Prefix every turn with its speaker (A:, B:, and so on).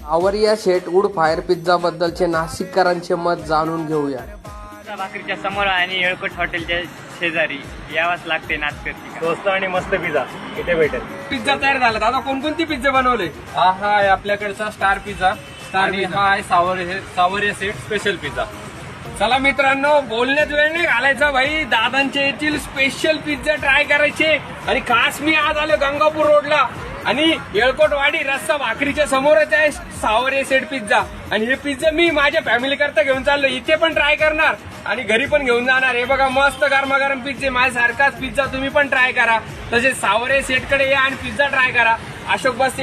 A: आवरिया शेट wood fire pizza बद्दलचे नाशिककरांचे मत जाणून घेऊया.
B: भाकरीच्या समोर आणि येळकोट हॉटेलच्या शेजारी यावाच लागते नाचकरची.
C: स्वस्त आणि मस्त पिझ्झा इथे भेटेल.
D: पिझ्झा तयार झाला. दादा कोणकोणती पिझ्झा बनवले?
C: हा आहे आपल्याकडचा स्टार पिझ्झा आणि हा आहे सावरिया सेट स्पेशल पिझ्झा.
D: चला मित्रांनो, बोलण्यात वेळ नाही घालायचा भाई. दादांचे येथील स्पेशल पिझ्झा ट्राय करायचे. आणि खास मी आज आलो गंगापूर रोडला आणि येळकोटवाडी रस्सा भाकरीच्या समोरच आहे सावरिया सेट पिझ्झा. आणि हे पिझ्झा मी माझ्या फॅमिली करता घेऊन चाललो. इथे पण ट्राय करणार आणि घरी पण घेऊन जाणार. हे बघा मस्त गरमागरम पिझ्झे. माझ्यासारखाच पिझ्झा तुम्ही पण ट्राय करा. तसेच सावरिया सेटकडे या आणि पिझ्झा ट्राय करा. अशोक बस